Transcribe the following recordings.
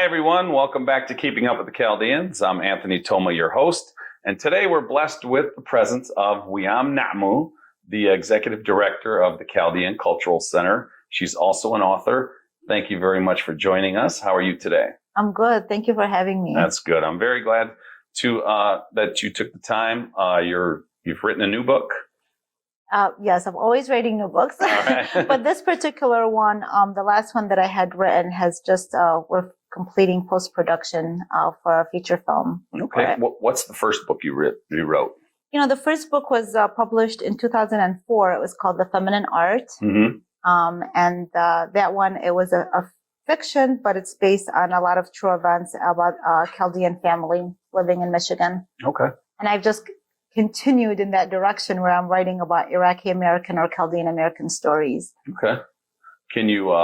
Hi, everyone. Welcome back to Keeping Up with the Chaldeans. I'm Anthony Toma, your host. And today we're blessed with the presence of Weam Namou, the executive director of the Chaldean Cultural Center. She's also an author. Thank you very much for joining us. How are you today? I'm good. Thank you for having me. That's good. I'm very glad that you took the time. You've written a new book. Yes, I'm always writing new books. All right. But this particular one, the last one that I had written has just, we're completing post-production for a feature film. Okay. What's the first book you wrote? You know, the first book was published in 2004. It was called The Feminine Art. Mm-hmm. That one, it was a fiction, but it's based on a lot of true events about a Chaldean family living in Michigan. Okay. And I've just continued in that direction where I'm writing about Iraqi American or Chaldean American stories. Okay. Can you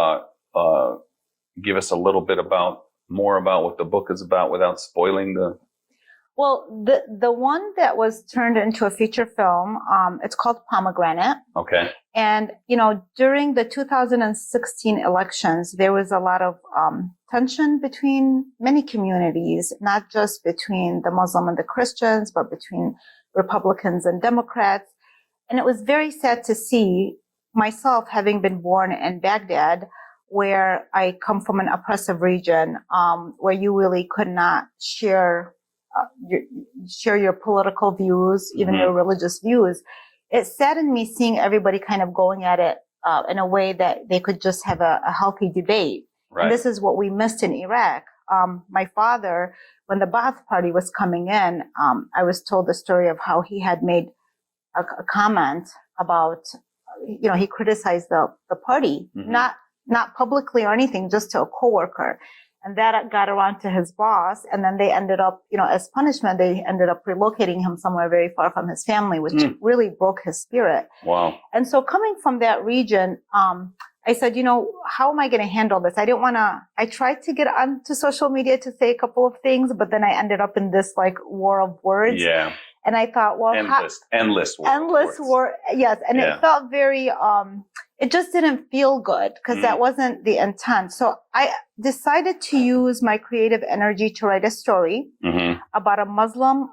give us a little bit more about what the book is about without spoiling the... Well, the one that was turned into a feature film, it's called Pomegranate. Okay. And, you know, during the 2016 elections, there was a lot of tension between many communities, not just between the Muslim and the Christians, but between Republicans and Democrats. And it was very sad to see myself having been born in Baghdad, where I come from an oppressive region, where you really could not share your political views, even your religious views. It saddened me seeing everybody kind of going at it in a way that they could just have a healthy debate. Right. And this is what we missed in Iraq. My father, when the Ba'ath Party was coming in, I was told the story of how he had made a comment about, you know, he criticized the party, not publicly or anything, just to a coworker. And that got around to his boss. And then they ended up, you know, as punishment, they ended up relocating him somewhere very far from his family, which really broke his spirit. Wow. And so coming from that region, I said, you know, how am I going to handle this? I tried to get onto social media to say a couple of things, but then I ended up in this like war of words. Yeah. And I thought, well, endless war. Yes. And yeah. It felt very, it just didn't feel good because that wasn't the intent. So I decided to use my creative energy to write a story about a Muslim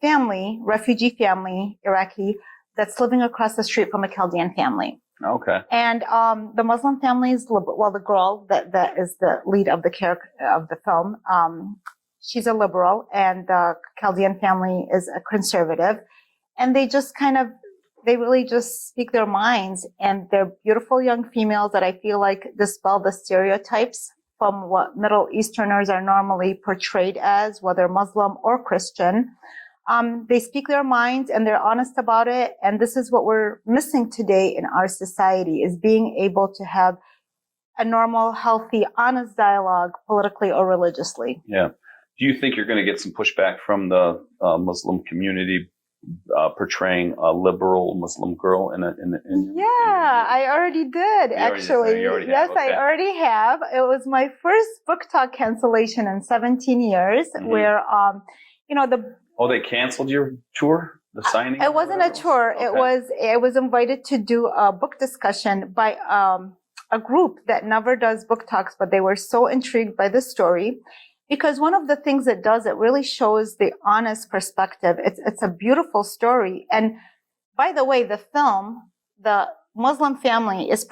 family, refugee family, Iraqi, that's living across the street from a Chaldean family. Okay. And the Muslim family is, well, the girl that is the lead of the character of the film, she's a liberal, and the Chaldean family is a conservative. And they just they really just speak their minds. And they're beautiful young females that I feel like dispel the stereotypes from what Middle Easterners are normally portrayed as, whether Muslim or Christian. They speak their minds and they're honest about it. And this is what we're missing today in our society, is being able to have a normal, healthy, honest dialogue politically or religiously. Yeah. Do you think you're going to get some pushback from the Muslim community portraying a liberal Muslim girl I already did, actually. Yes, okay. I already have. It was my first book talk cancellation in 17 years where, you know, they canceled your tour, the signing? It wasn't a tour. Okay. I was invited to do a book discussion by a group that never does book talks, but they were so intrigued by the story. Because one of the things it does, it really shows the honest perspective. It's a beautiful story. And by the way, the film, the Muslim family is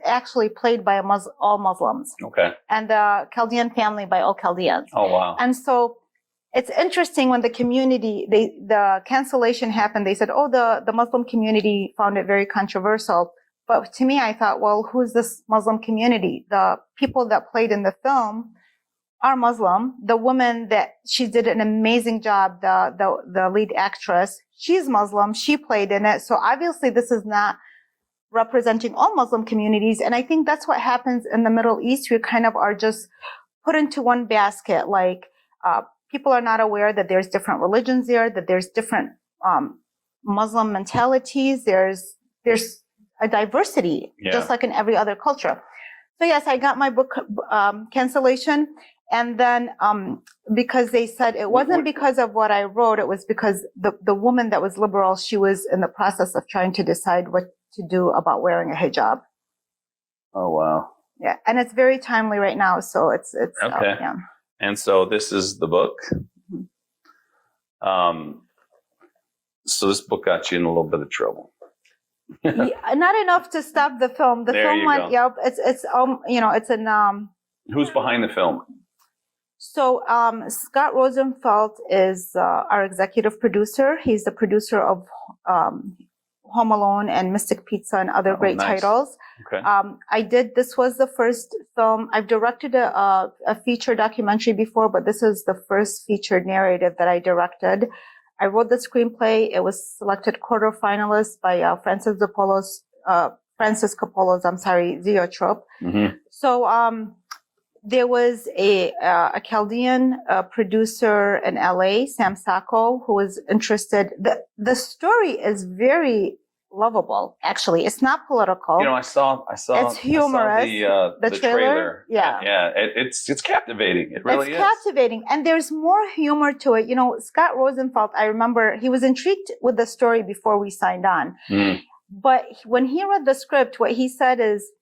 actually played by all Muslims. Okay. And the Chaldean family by all Chaldeans. Oh, wow. And so it's interesting when the cancellation happened, they said, the Muslim community found it very controversial. But to me, I thought, well, who's this Muslim community? The people that played in the film are Muslim. The woman she did an amazing job, the lead actress, she's Muslim. She played in it. So obviously this is not representing all Muslim communities. And I think that's what happens in the Middle East. We kind of are just put into one basket. Like, people are not aware that there's different religions there, that there's different, Muslim mentalities. There's a diversity, just like in every other culture. So yes, I got my book, cancellation. And then, because they said it wasn't because of what I wrote, it was because the woman that was liberal, she was in the process of trying to decide what to do about wearing a hijab. Oh, wow. Yeah, and it's very timely right now. So it's Okay. yeah. And so this is the book. So this book got you in a little bit of trouble. Yeah, not enough to stop the film. The There film you went. go. Yep. It's it's an Who's behind the film? So Scott Rosenfeld is our executive producer. He's the producer of Home Alone and Mystic Pizza and other great nice. titles. Okay. This was the first film. I've directed a feature documentary before, but this is the first featured narrative that I directed. I wrote the screenplay. It was selected quarterfinalist by Francis Coppola's, Zoetrope. Mm-hmm. So there was a Chaldean producer in LA, Sam Sacco, who was interested. The story is very lovable. Actually, it's not political. I saw. It's humorous. I saw the trailer. Yeah. It's captivating. It really is. It's captivating, and there's more humor to it. Scott Rosenfeld. I remember he was intrigued with the story before we signed on, but when he read the script, what he said is,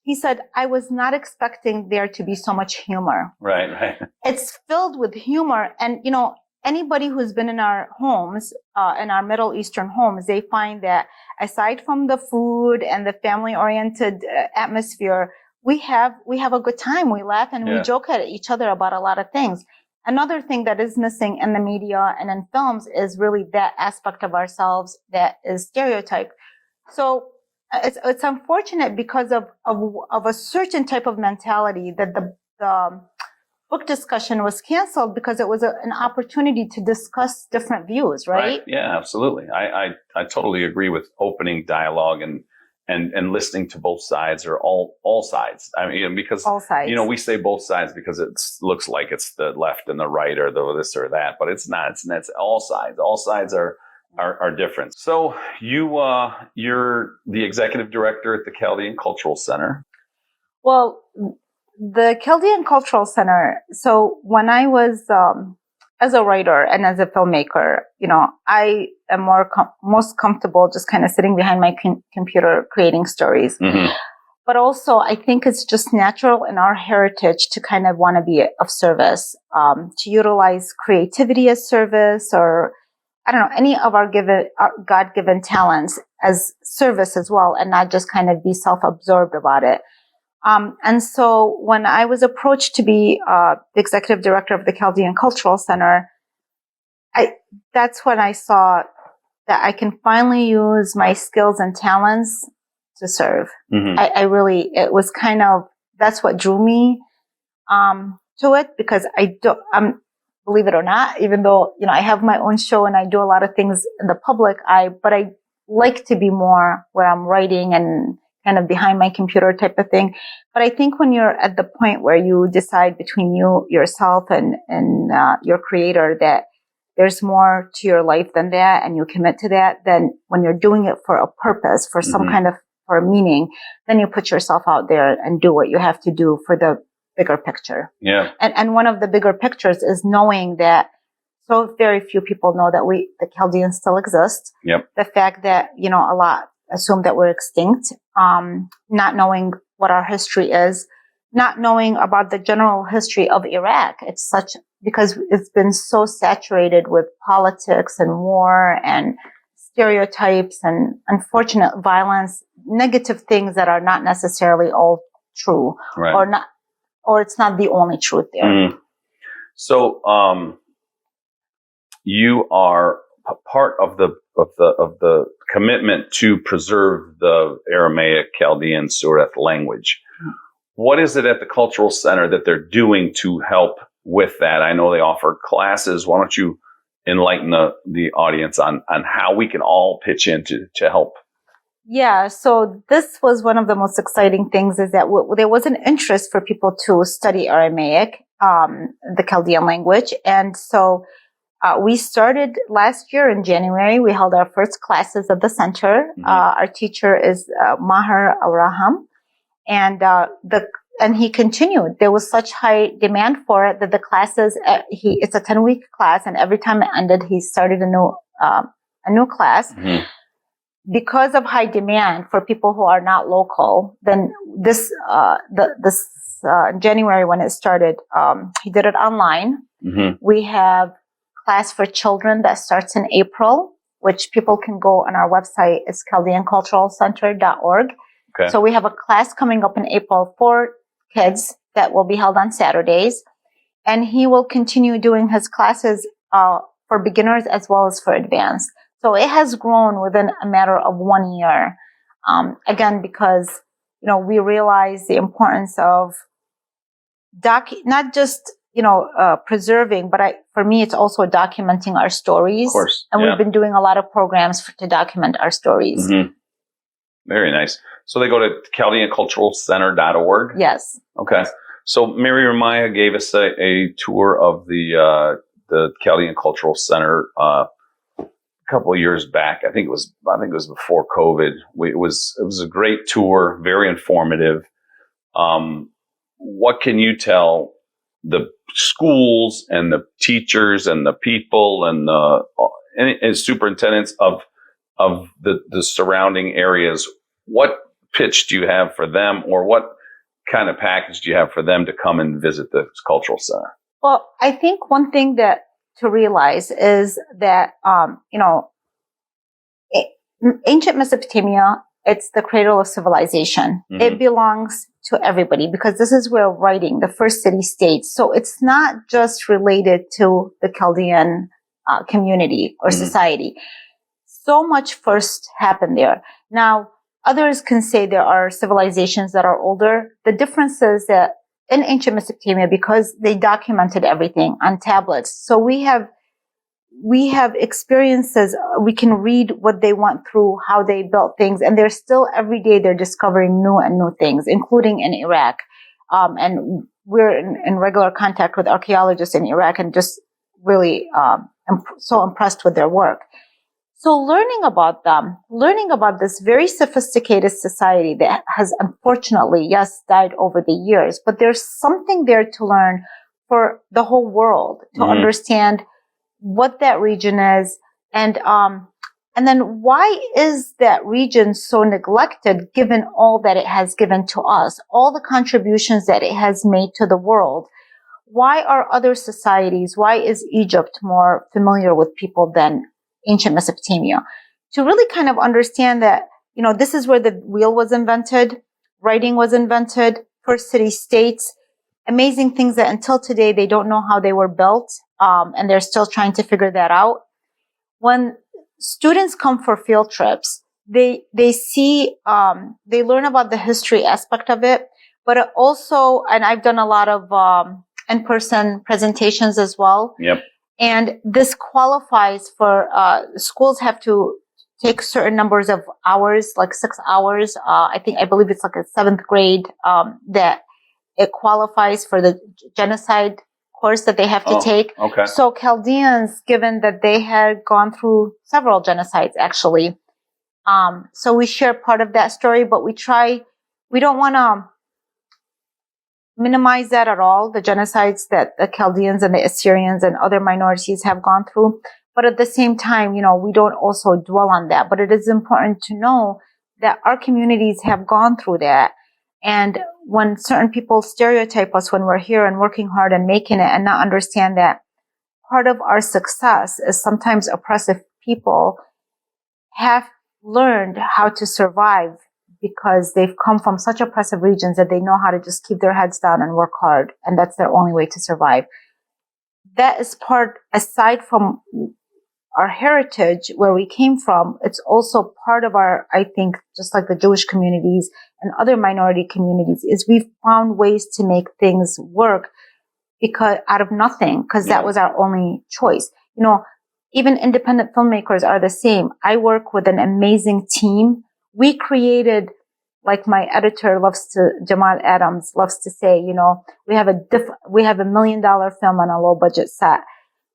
he said, I was not expecting there to be so much humor. Right. It's filled with humor. And, anybody who's been in our homes, in our Middle Eastern homes, they find that aside from the food and the family-oriented atmosphere, we have a good time. We laugh and we joke at each other about a lot of things. Another thing that is missing in the media and in films is really that aspect of ourselves that is stereotyped. So it's unfortunate because of a certain type of mentality that the book discussion was canceled, because it was an opportunity to discuss different views, right? Yeah, absolutely. I totally agree with opening dialogue and listening to both sides, or all sides. I mean, because all sides. We say both sides because it looks like it's the left and the right, or the this or that, but it's not. It's all sides. All sides are different. So you're the executive director at the Chaldean Cultural Center. Well, the Chaldean Cultural Center. So when I was as a writer and as a filmmaker, I am most comfortable just kind of sitting behind my computer creating stories. Mm-hmm. But also, I think it's just natural in our heritage to kind of want to be of service, to utilize creativity as service, or I don't know, any of our God-given talents as service as well, and not just kind of be self-absorbed about it. And so when I was approached to be the executive director of the Chaldean Cultural Center, that's when I saw that I can finally use my skills and talents to serve. Mm-hmm. It was kind of, that's what drew me to it, because believe it or not, even though, I have my own show and I do a lot of things in the public eye, but I like to be more where I'm writing and kind of behind my computer type of thing. But I think when you're at the point where you decide between yourself and your creator that there's more to your life than that, and you commit to that, then when you're doing it for a purpose, for some kind of, for a meaning, then you put yourself out there and do what you have to do for the bigger picture. Yeah. And one of the bigger pictures is knowing that so very few people know that the Chaldeans still exist. Yep. The fact that, a lot assume that we're extinct, not knowing what our history is, not knowing about the general history of Iraq. Because it's been so saturated with politics and war and stereotypes and unfortunate violence, negative things that are not necessarily all true, right. or it's not the only truth there. Mm. So, you are a part of the commitment to preserve the Aramaic Chaldean Surat language. What is it at the Cultural Center that they're doing to help with that? I know they offer classes. Why don't you enlighten the audience on how we can all pitch in to help? Yeah, so this was one of the most exciting things, is that there was an interest for people to study Aramaic, the Chaldean language. And so we started last year in January. We held our first classes at the center. Mm-hmm. Our teacher is Maher Abraham, and he continued. There was such high demand for it that the classes, it's a 10-week class, and every time it ended, he started a new class. Mm-hmm. because of high demand for people who are not local, then this January when it started, he did it online. Mm-hmm. We have class for children that starts in April, which people can go on our website. It's ChaldeanCulturalCenter.org. Okay. So we have a class coming up in April for kids that will be held on Saturdays. And he will continue doing his classes for beginners as well as for advanced. So it has grown within a matter of 1 year. Again, because, we realize the importance of not just, preserving, but for me, it's also documenting our stories. Of course. And yeah. we've been doing a lot of programs to document our stories. Mm-hmm. Very nice. So they go to ChaldeanCulturalCenter.org? Yes. Okay. So Mary Ramaya gave us a tour of the Chaldean Cultural Center a couple of years back. I think it was before COVID. It was a great tour, very informative. What can you tell the schools and the teachers and the people and superintendents of the surrounding areas? What pitch do you have for them, or what kind of package do you have for them to come and visit the cultural center? Well, I think one thing that to realize is that, ancient Mesopotamia, it's the cradle of civilization. Mm-hmm. It belongs to everybody because this is where writing, the first city states. So it's not just related to the Chaldean community or Mm-hmm. society. So much first happened there. Now, others can say there are civilizations that are older. The difference is that in ancient Mesopotamia, because they documented everything on tablets, so we have experiences. We can read what they went through, how they built things, and they're still every day they're discovering new and new things, including in Iraq. And we're in regular contact with archaeologists in Iraq, and just really so impressed with their work. So learning about them, learning about this very sophisticated society that has unfortunately, yes, died over the years, but there's something there to learn for the whole world to Mm-hmm. understand what that region is, and then why is that region so neglected given all that it has given to us, all the contributions that it has made to the world. Why are other societies, why is Egypt more familiar with people than ancient Mesopotamia? To really kind of understand that, this is where the wheel was invented, writing was invented, first city states, amazing things that until today they don't know how they were built, and they're still trying to figure that out. When students come for field trips, they see, they learn about the history aspect of it, but it also, and I've done a lot of in-person presentations as well. Yep. And this qualifies for, schools have to take certain numbers of hours, like 6 hours. I believe it's like a 7th grade, that it qualifies for the genocide course that they have to take. Okay. So Chaldeans, given that they had gone through several genocides actually, so we share part of that story, but we don't want to minimize that at all, the genocides that the Chaldeans and the Assyrians and other minorities have gone through. But at the same time, we don't also dwell on that. But it is important to know that our communities have gone through that. And when certain people stereotype us when we're here and working hard and making it, and not understand that part of our success is sometimes oppressive people have learned how to survive because they've come from such oppressive regions that they know how to just keep their heads down and work hard. And that's their only way to survive. That is part, aside from our heritage, where we came from, it's also part of our, I think, just like the Jewish communities and other minority communities, is we've found ways to make things work because out of nothing, because that was our only choice. Even independent filmmakers are the same. I work with an amazing team. We created, like my editor Jamal Adams loves to say, we have a $1 million film on a low budget set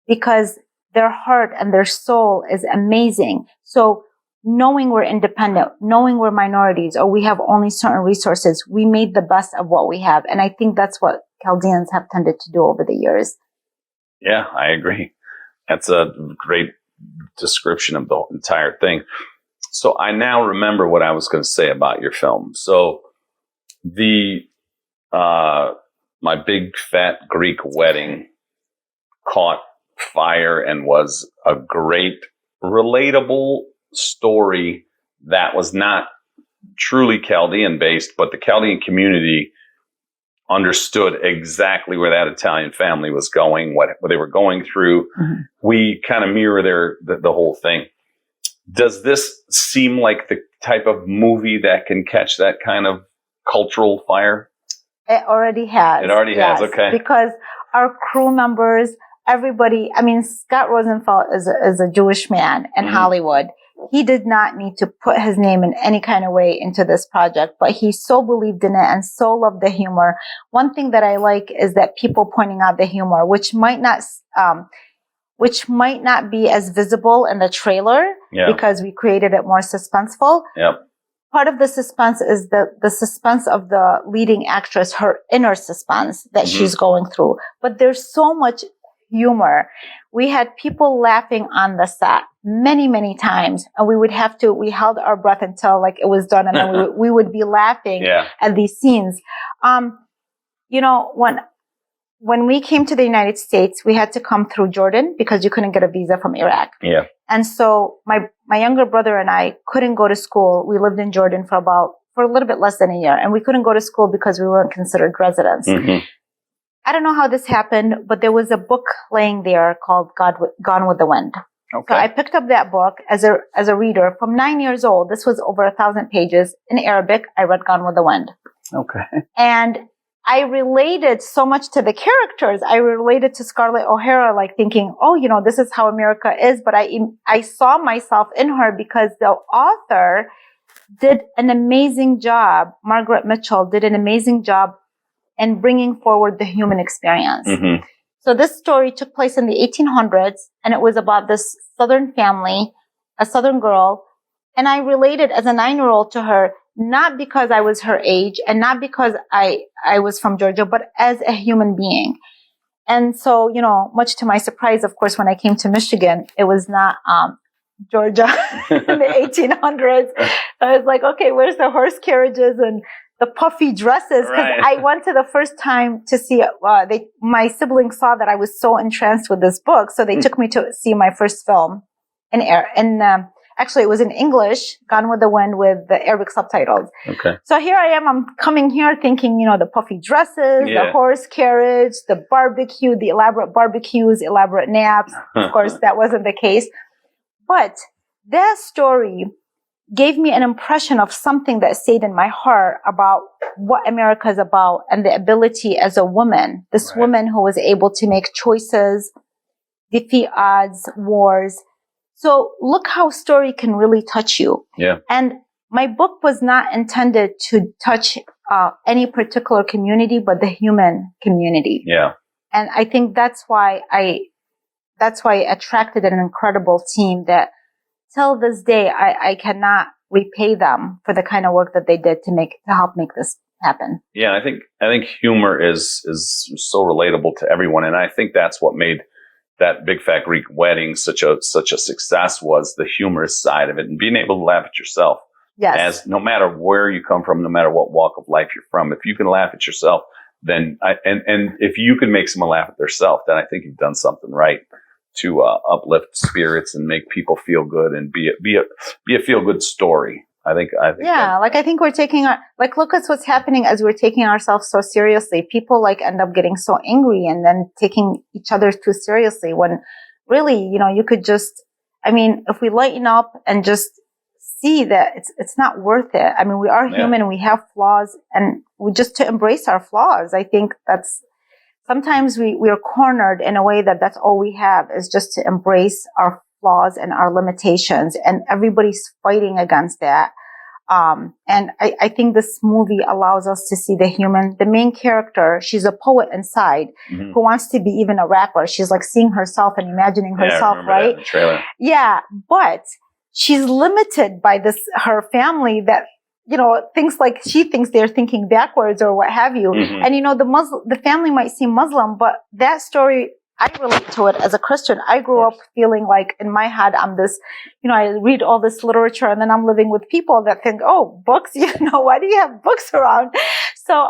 because their heart and their soul is amazing. So knowing we're independent, knowing we're minorities, or we have only certain resources, we made the best of what we have. And I think that's what Chaldeans have tended to do over the years. Yeah, I agree. That's a great description of the entire thing. So I now remember what I was going to say about your film. So my big fat Greek wedding caught fire and was a great, relatable story that was not truly Chaldean based, but the Chaldean community understood exactly where that Italian family was going, what they were going through. Mm-hmm. We kind of mirror the whole thing. Does this seem like the type of movie that can catch that kind of cultural fire? It already has. It already has, okay. Because our crew members, everybody, I mean, Scott Rosenfeld is a Jewish man in mm-hmm. Hollywood. He did not need to put his name in any kind of way into this project, but he so believed in it and so loved the humor. One thing that I like is that people pointing out the humor, which might not be as visible in the trailer because we created it more suspenseful. Yep. Part of the suspense is the suspense of the leading actress, her inner suspense that mm-hmm. she's going through. But there's so much humor. We had people laughing on the set many, many times, and we held our breath until like it was done, and then we would be laughing at these scenes. You know, when we came to the United States, we had to come through Jordan because you couldn't get a visa from Iraq. Yeah. And so my younger brother and I couldn't go to school. We lived in Jordan for a little bit less than a year, and we couldn't go to school because we weren't considered residents. Mm-hmm. I don't know how this happened, but there was a book laying there called Gone with the Wind. Okay. So I picked up that book as a reader from 9 years old. This was over 1,000 pages in Arabic. I read Gone with the Wind. Okay. And I related so much to the characters. I related to Scarlett O'Hara, like thinking, oh, you know, this is how America is. But I saw myself in her because the author did an amazing job. Margaret Mitchell did an amazing job in bringing forward the human experience. Mm-hmm. So this story took place in the 1800s, and it was about this Southern family, a Southern girl. And I related as a 9-year-old to her, not because I was her age and not because I was from Georgia, but as a human being. And so, you know, much to my surprise, of course, when I came to Michigan, it was not Georgia in the 1800s. I was like, okay, where's the horse carriages and the puffy dresses? Because I went to the first time to see it. My siblings saw that I was so entranced with this book, so they took me to see my first film actually, it was in English, Gone with the Wind, with the Arabic subtitles. Okay. So here I am. I'm coming here thinking, you know, the puffy dresses, the horse carriage, the barbecue, the elaborate barbecues, elaborate naps. Of course, that wasn't the case. But that story gave me an impression of something that stayed in my heart about what America is about and the ability as a woman, this woman who was able to make choices, defeat odds, wars. So look how story can really touch you. Yeah. And my book was not intended to touch any particular community, but the human community. Yeah. And I think that's why I attracted an incredible team that till this day, I cannot repay them for the kind of work that they did to help make this happen. Yeah. I think humor is so relatable to everyone. And I think that's what made that Big Fat Greek Wedding such a success, was the humorous side of it and being able to laugh at yourself. Yes. As no matter where you come from, no matter what walk of life you're from, if you can laugh at yourself, then and if you can make someone laugh at themselves, then I think you've done something right to uplift spirits and make people feel good and be a feel good story. I think. Yeah, I think we're taking look at what's happening as we're taking ourselves so seriously. People end up getting so angry and then taking each other too seriously when really, you could just, if we lighten up and just see that it's not worth it. We are human and we have flaws, and we just to embrace our flaws. I think that's sometimes we are cornered in a way that's all we have is just to embrace our flaws and our limitations, and everybody's fighting against that. And I think this movie allows us to see the main character. She's a poet inside who wants to be even a rapper. She's seeing herself and imagining herself, right? That trailer. Yeah. But she's limited by her family that, thinks she thinks they're thinking backwards or what have you. And, the family might seem Muslim, but that story I relate to it as a Christian. I grew up feeling like in my head, I'm this, I read all this literature and then I'm living with people that think, oh, books, why do you have books around? So,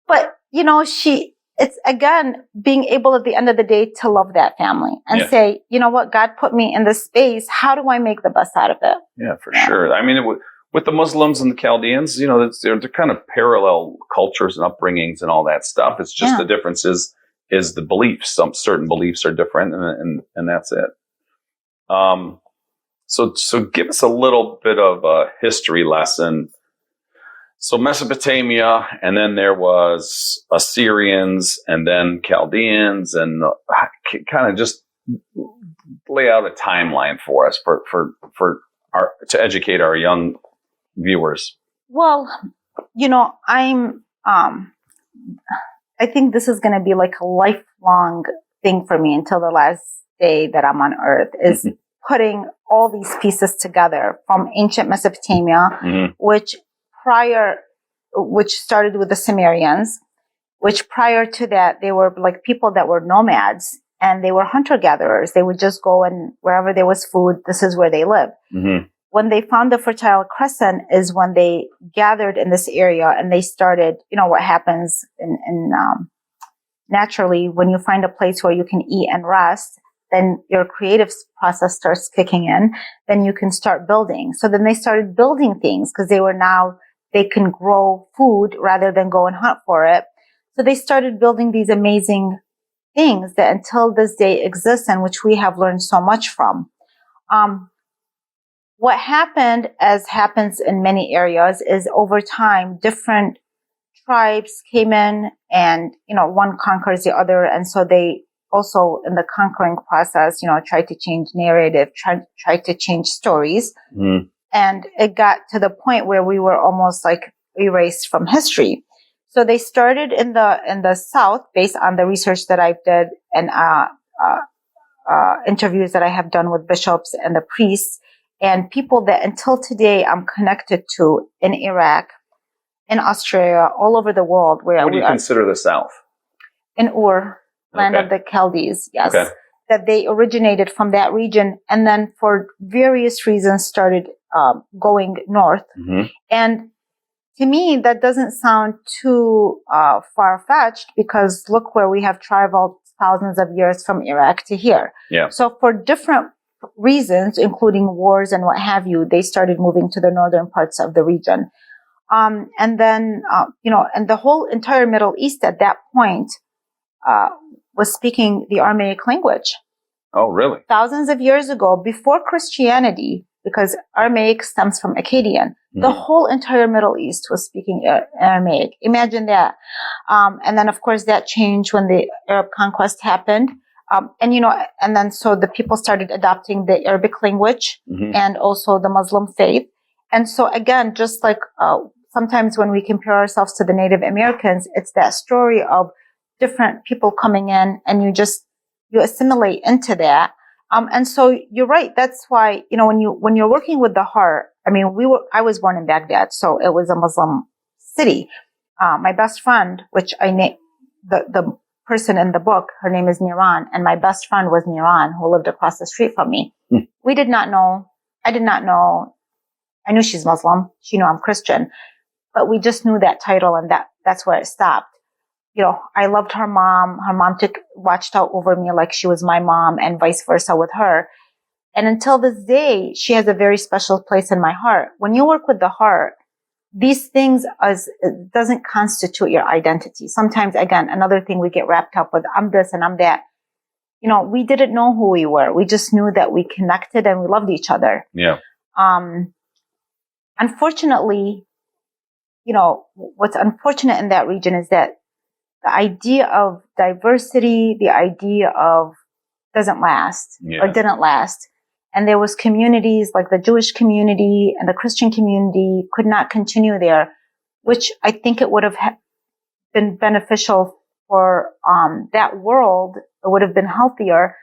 but, it's again, being able at the end of the day to love that family and say, you know what, God put me in this space. How do I make the best out of it? Yeah, for sure. I mean, with the Muslims and the Chaldeans, they're kind of parallel cultures and upbringings and all that stuff. It's just the difference is the beliefs. Some certain beliefs are different, and that's it. So give us a little bit of a history lesson. So Mesopotamia, and then there was Assyrians, and then Chaldeans, and kind of just lay out a timeline for us to educate our young viewers. Well, I think this is going to be like a lifelong thing for me until the last day that I'm on earth, is putting all these pieces together from ancient Mesopotamia, which started with the Sumerians, which prior to that, they were like people that were nomads and they were hunter-gatherers. They would just go and wherever there was food, this is where they lived. When they found the Fertile Crescent is when they gathered in this area and they started, what happens in naturally when you find a place where you can eat and rest, then your creative process starts kicking in, then you can start building. So then they started building things because they can grow food rather than go and hunt for it. So they started building these amazing things that until this day exist and which we have learned so much from. What happened, as happens in many areas, is over time, different tribes came in and, one conquers the other. And so they also, in the conquering process, tried to change narrative, tried to change stories. And it got to the point where we were almost like erased from history. So they started in the South based on the research that I did and interviews that I have done with bishops and the priests and people that until today I'm connected to in Iraq, in Australia, all over the world. What do you consider the South? In Ur, land of the Chaldees, yes. Okay. That they originated from that region and then for various reasons started going north. And to me, that doesn't sound too far-fetched because look where we have traveled thousands of years from Iraq to here. Yeah. So for different reasons, including wars and what have you, they started moving to the northern parts of the region. And then, and the whole entire Middle East at that point was speaking the Aramaic language. Oh, really? Thousands of years ago, before Christianity, because Aramaic stems from Akkadian, the whole entire Middle East was speaking Aramaic. Imagine that. And then, of course, that changed when the Arab conquest happened. And then so the people started adopting the Arabic language and also the Muslim faith. And so again, just like sometimes when we compare ourselves to the Native Americans, it's that story of different people coming in and you assimilate into that. And so you're right. That's why, when you're working with the heart, I was born in Baghdad, so it was a Muslim city. My best friend, which I named the person in the book, her name is Niran, and my best friend was Niran, who lived across the street from me. We did not know. I did not know. I knew she's Muslim. She knew I'm Christian, but we just knew that title, and that's where it stopped. I loved her mom. Her mom watched out over me like she was my mom, and vice versa with her. And until this day, she has a very special place in my heart. When you work with the heart, these things it doesn't constitute your identity. Sometimes, again, another thing we get wrapped up with, I'm this and I'm that. We didn't know who we were. We just knew that we connected and we loved each other. Yeah. Unfortunately, what's unfortunate in that region is that the idea of diversity, the idea of doesn't last or didn't last. And there was communities like the Jewish community and the Christian community could not continue there, which I think it would have been beneficial for that world. It would have been healthier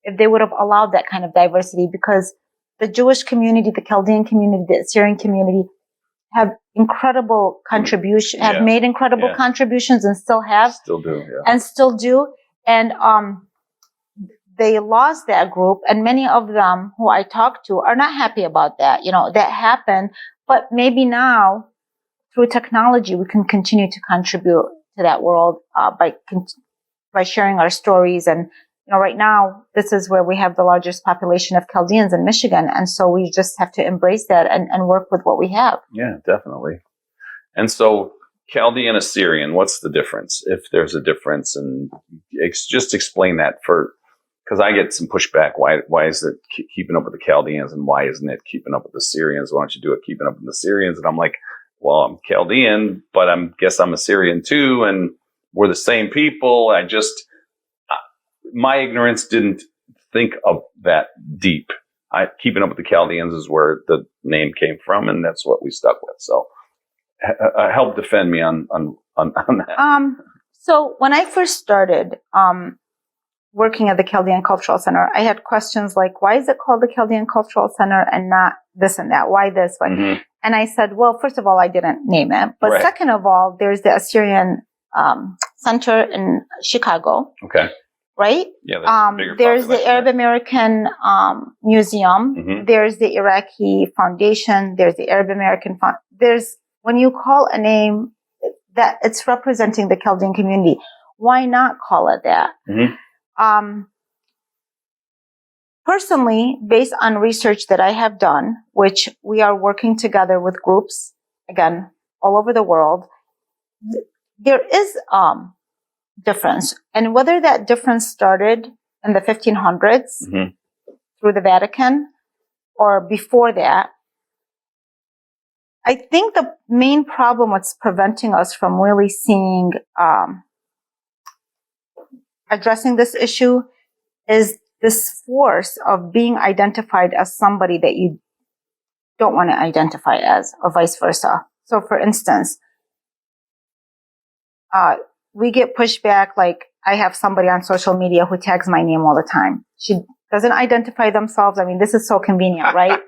if they would have allowed that kind of diversity, because the Jewish community, the Chaldean community, the Assyrian community have incredible made incredible contributions and still do. And they lost that group, and many of them who I talk to are not happy about that. That happened, but maybe now through technology, we can continue to contribute to that world by sharing our stories. And right now, this is where we have the largest population of Chaldeans in Michigan, and so we just have to embrace that and work with what we have. Yeah, definitely. And so, Chaldean Assyrian, what's the difference, if there's a difference? And just explain that because I get some pushback. Why is it keeping up with the Chaldeans, and why isn't it keeping up with the Syrians? Why don't you do it keeping up with the Syrians? And I'm like, well, I'm Chaldean, but I guess I'm Assyrian too, and we're the same people. My ignorance didn't think of that deep. Keeping up with the Chaldeans is where the name came from, and that's what we stuck with. So help defend me on that. So when I first started working at the Chaldean Cultural Center, I had questions like, why is it called the Chaldean Cultural Center and not this and that? Why this? Why? Mm-hmm. And I said, well, first of all, I didn't name it. But right. Second of all, there's the Assyrian Center in Chicago. Okay. Right? Yeah, there's the Arab American Museum. Mm-hmm. There's the Iraqi Foundation. There's the Arab American when you call a name that it's representing the Chaldean community, why not call it that? Mm-hmm. Personally, based on research that I have done, which we are working together with groups, again, all over the world, there is difference. And whether that difference started in the 1500s mm-hmm. through the Vatican or before that, I think the main problem what's preventing us from really seeing, addressing this issue is this force of being identified as somebody that you don't want to identify as, or vice versa. So for instance, we get pushback, like I have somebody on social media who tags my name all the time. She doesn't identify themselves. I mean, this is so convenient, right?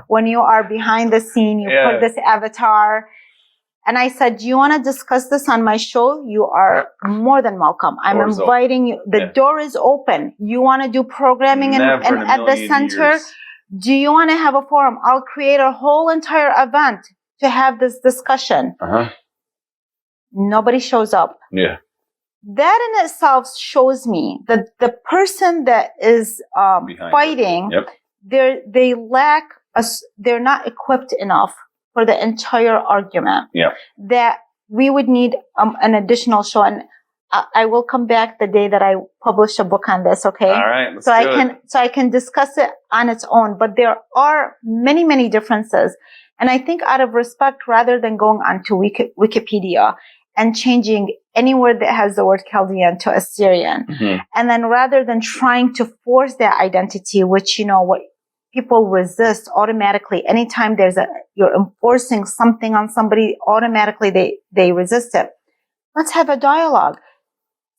When you are behind the scene, you put this avatar. And I said, do you want to discuss this on my show? You are more than welcome. I'm inviting you. The door is open. You want to do programming and at the center? Do you want to have a forum? I'll create a whole entire event to have this discussion. Uh-huh. Nobody shows up. Yeah. That in itself shows me that the person that is fighting, they lack they're not equipped enough for the entire argument. Yeah. That we would need an additional show, and I will come back the day that I publish a book on this. Okay. All right. So I can discuss it on its own, but there are many, many differences. And I think out of respect, rather than going onto Wikipedia and changing any word that has the word Chaldean to Assyrian, mm-hmm. and then rather than trying to force that identity, which, what people resist automatically, anytime you're enforcing something on somebody, automatically they resist it. Let's have a dialogue.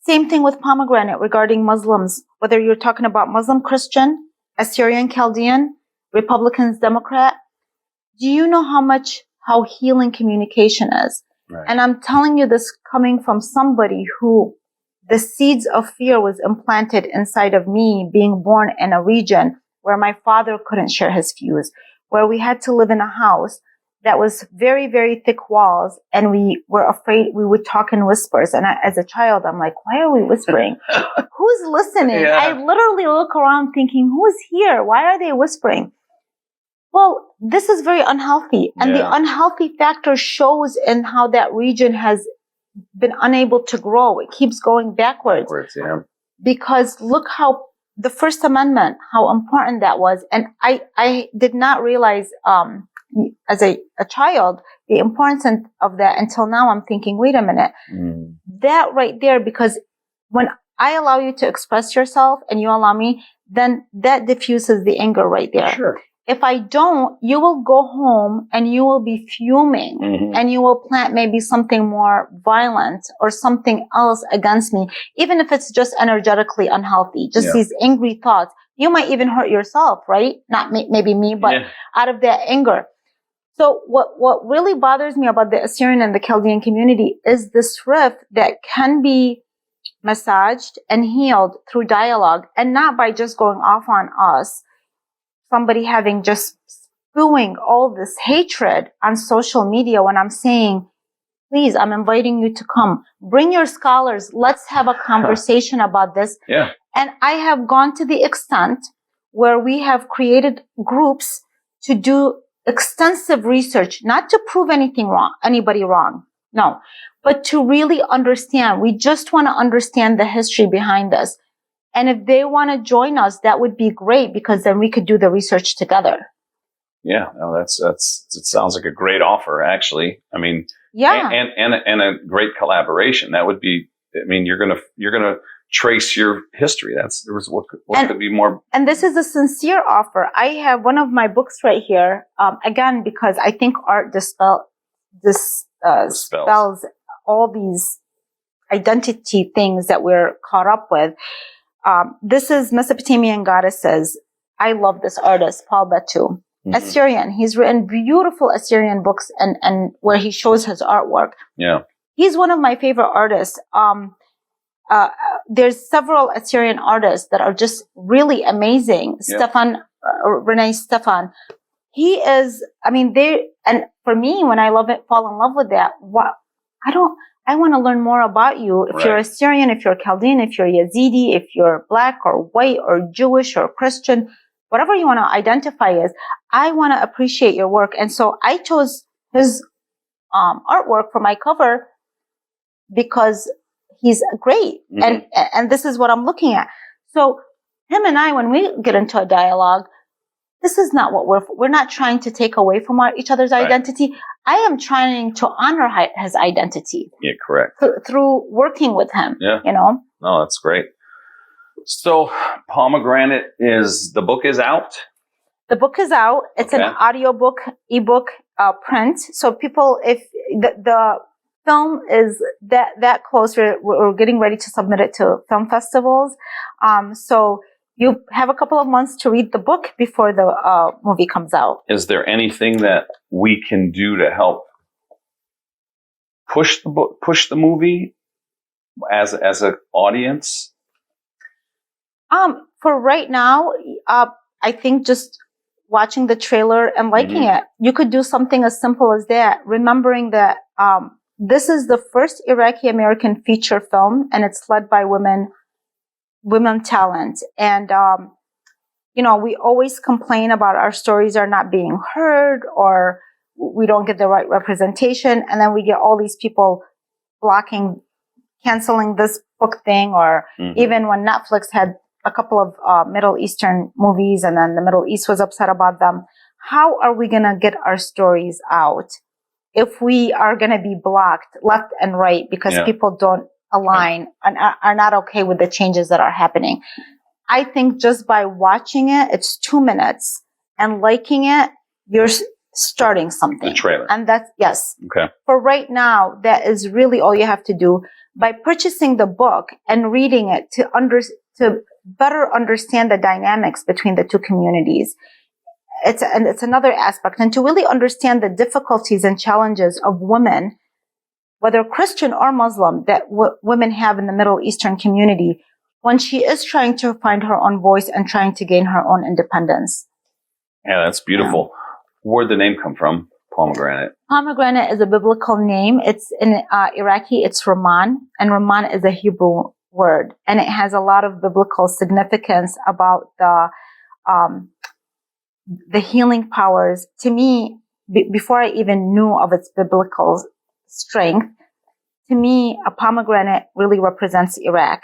Same thing with Pomegranate regarding Muslims, whether you're talking about Muslim, Christian, Assyrian, Chaldean, Republicans, Democrat. Do you know how healing communication is? Right. And I'm telling you this coming from somebody who the seeds of fear was implanted inside of me, being born in a region where my father couldn't share his views, where we had to live in a house that was very, very thick walls, and we were afraid we would talk in whispers. And as a child, I'm like, why are we whispering? Who's listening? Yeah. I literally look around thinking, who's here? Why are they whispering? Well, this is very unhealthy. And the unhealthy factor shows in how that region has been unable to grow. It keeps going backwards. Because look how the First Amendment, how important that was. And I did not realize, as a child, the importance of that until now. I'm thinking, wait a minute, that right there, because when I allow you to express yourself and you allow me, then that diffuses the anger right there. Sure. If I don't, you will go home and you will be fuming, mm-hmm. and you will plant maybe something more violent or something else against me, even if it's just energetically unhealthy, just these angry thoughts. You might even hurt yourself, right? Not maybe me, but out of that anger. So what really bothers me about the Assyrian and the Chaldean community is this rift that can be massaged and healed through dialogue, and not by just going off on us, somebody having just spewing all this hatred on social media when I'm saying, please, I'm inviting you to come. Bring your scholars. Let's have a conversation about this. Yeah. And I have gone to the extent where we have created groups to do extensive research, not to prove anybody wrong. No, but to really understand. We just want to understand the history behind this. And if they want to join us, that would be great, because then we could do the research together. Yeah. No, it sounds like a great offer, actually. I mean, yeah. And a great collaboration. That would be, I mean, you're going to trace your history. What could be more. And this is a sincere offer. I have one of my books right here. Again, because I think art dispels all these identity things that we're caught up with. This is Mesopotamian Goddesses. I love this artist, Paul Batu. Mm-hmm. Assyrian. He's written beautiful Assyrian books and where he shows his artwork. Yeah. He's one of my favorite artists. There's several Assyrian artists that are just really amazing. Yeah. Renee Stefan. He is, and for me, when I fall in love with that, I want to learn more about you. If you're Assyrian, if you're Chaldean, if you're Yazidi, if you're Black or white or Jewish or Christian, whatever you want to identify as, I want to appreciate your work. And so I chose his artwork for my cover because he's great. Mm-hmm. And this is what I'm looking at. So him and I, when we get into a dialogue, this is not what we're not trying to take away from each other's identity. I am trying to honor his identity. Yeah, correct. Through working with him. Yeah. No, that's great. So Pomegranate the book is out? The book is out. It's an audiobook, ebook, print. So people, if the film is that close, we're getting ready to submit it to film festivals. So you have a couple of months to read the book before the movie comes out. Is there anything that we can do to help push the movie as an audience? For right now, I think just watching the trailer and liking it. You could do something as simple as that, remembering that this is the first Iraqi American feature film, and it's led by women talent. And we always complain about our stories are not being heard, or we don't get the right representation, and then we get all these people canceling this book thing, or even when Netflix had a couple of Middle Eastern movies, and then the Middle East was upset about them. How are we going to get our stories out if we are going to be blocked left and right because people don't align and are not okay with the changes that are happening? I think just by watching it, it's 2 minutes, and liking it, you're starting something. The trailer. And that's, yes. Okay. For right now, that is really all you have to do. By purchasing the book and reading it to better understand the dynamics between the two communities. It's another aspect. And to really understand the difficulties and challenges of women, whether Christian or Muslim, that women have in the Middle Eastern community when she is trying to find her own voice and trying to gain her own independence. Yeah, that's beautiful. Yeah. Where'd the name come from? Pomegranate. Pomegranate is a biblical name. It's in Iraqi, it's Raman, and Raman is a Hebrew word, and it has a lot of biblical significance about the healing powers. To me, before I even knew of its biblical strength, to me, a pomegranate really represents Iraq,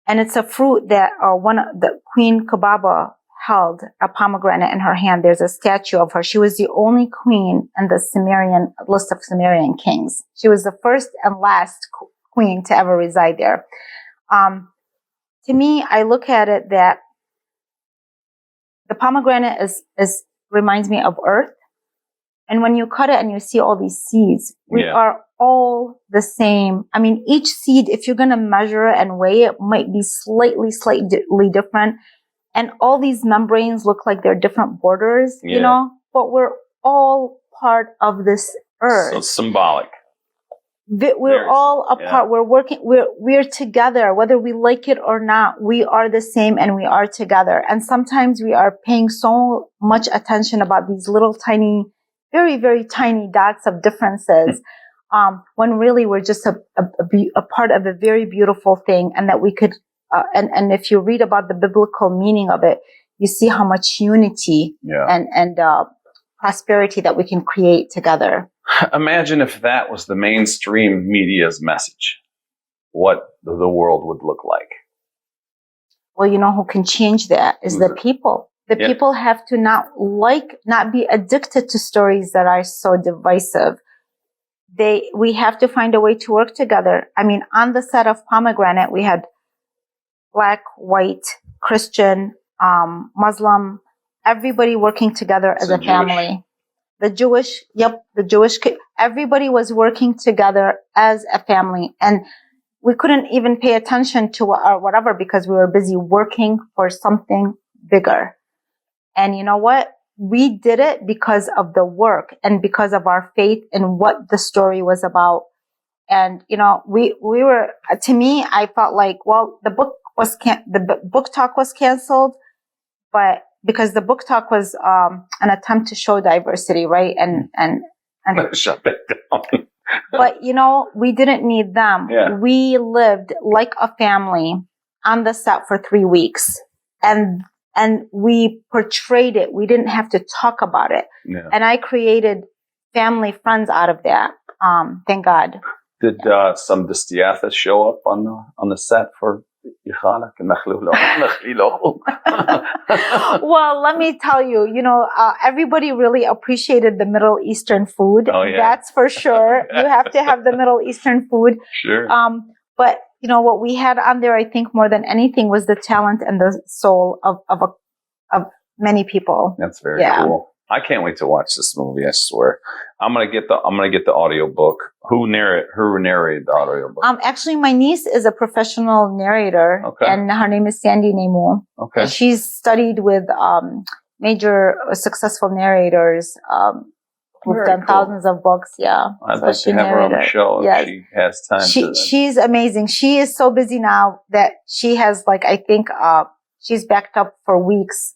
and it's a fruit that the Queen Kubaba held a pomegranate in her hand. There's a statue of her. She was the only queen in the Sumerian list of Sumerian kings. She was the first and last queen to ever reside there. To me, I look at it that the pomegranate reminds me of earth. And when you cut it and you see all these seeds, we are all the same. I mean, each seed, if you're going to measure it and weigh it, might be slightly different. And all these membranes look like they're different borders, but we're all part of this earth. So symbolic. we're all a part. We're working. We're together, whether we like it or not. We are the same, and we are together. And sometimes we are paying so much attention about these little tiny, very, very tiny dots of differences, when really we're just a part of a very beautiful thing, and that we could. And if you read about the biblical meaning of it, you see how much unity and prosperity that we can create together. Imagine if that was the mainstream media's message, what the world would look like. Well, you know who can change that is the people. The people have to not be addicted to stories that are so divisive. We have to find a way to work together. I mean, on the set of Pomegranate, we had Black, white, Christian, Muslim, everybody working together as a family. The Jewish, everybody was working together as a family. And we couldn't even pay attention to whatever because we were busy working for something bigger. And you know what? We did it because of the work and because of our faith in what the story was about. And, you know, we were, to me, I felt like, well, the book talk was canceled, but because the book talk was an attempt to show diversity, right? And shut it down. But you know, we didn't need them. Yeah. We lived like a family on the set for 3 weeks, and we portrayed it. We didn't have to talk about it. Yeah. And I created family friends out of that. Thank God. Did some Distiathas show up on the set for? Well, let me tell you, you know, everybody really appreciated the Middle Eastern food. Oh, yeah. That's for sure. You have to have the Middle Eastern food. Sure. But, you know, what we had on there, I think more than anything was the talent and the soul of many people. That's very cool. I can't wait to watch this movie. I swear. I'm gonna get the audio book. Who narrated the audio book? Actually, my niece is a professional narrator, and her name is Sandy Namou. Okay. And she's studied with major successful narrators who've done thousands of books. Yeah. I'd like to have her on the show if she has time. She's amazing. She is so busy now that she has, like, I think she's backed up for weeks.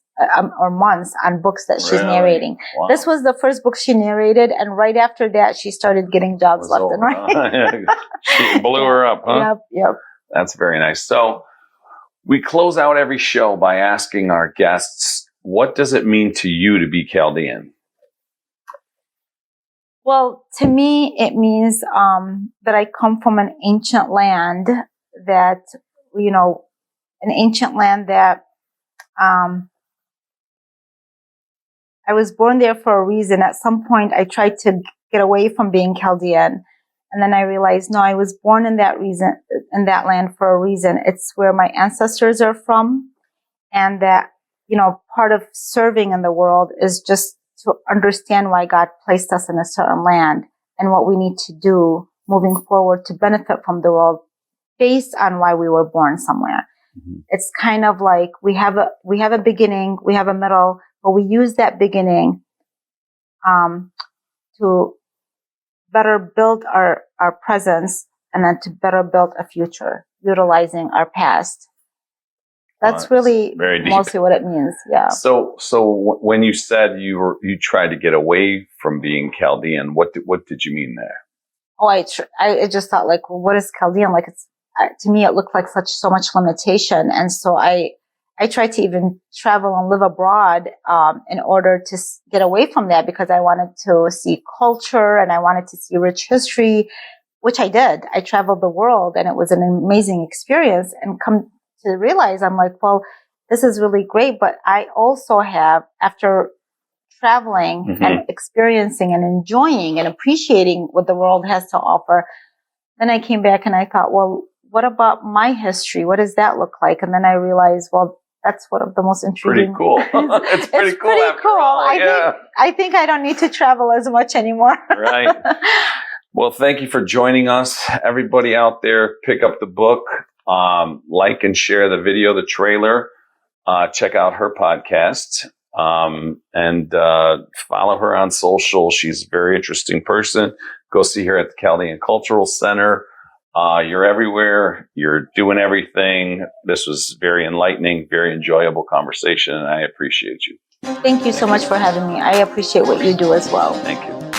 Or months on books that she's narrating. Wow. This was the first book she narrated, and right after that, she started getting jobs left and right. She blew her up, huh? Yep. That's very nice. So we close out every show by asking our guests, what does it mean to you to be Chaldean? Well, to me, it means that I come from an ancient land that, you know, I was born there for a reason. At some point, I tried to get away from being Chaldean. And then I realized, no, I was born in that land for a reason. It's where my ancestors are from. And that, you know, part of serving in the world is just to understand why God placed us in a certain land and what we need to do moving forward to benefit from the world based on why we were born somewhere. Mm-hmm. It's kind of like we have a beginning, we have a middle, but we use that beginning to better build our presence and then to better build a future, utilizing our past. That's really mostly what it means. Yeah. So when you said you tried to get away from being Chaldean, what did you mean there? Oh, I just thought, like, well, what is Chaldean? Like, it's to me, it looked like so much limitation, and so I tried to even travel and live abroad in order to get away from that, because I wanted to see culture and I wanted to see rich history, which I did. I traveled the world, and it was an amazing experience. And come to realize, I'm like, well, this is really great, but I also have, after traveling mm-hmm. and experiencing and enjoying and appreciating what the world has to offer, then I came back and I thought, well, what about my history? What does that look like? And then I realized, well, that's one of the most intriguing. Pretty cool. It's pretty cool. I think I don't need to travel as much anymore. Right. Well, thank you for joining us. Everybody out there, pick up the book, like and share the video, the trailer. Check out her podcast. and follow her on social. She's a very interesting person. Go see her at the Chaldean Cultural Center. You're everywhere. You're doing everything. This was very enlightening, very enjoyable conversation, and I appreciate you. Thank you so much for having me. I appreciate what you do as well. Thank you.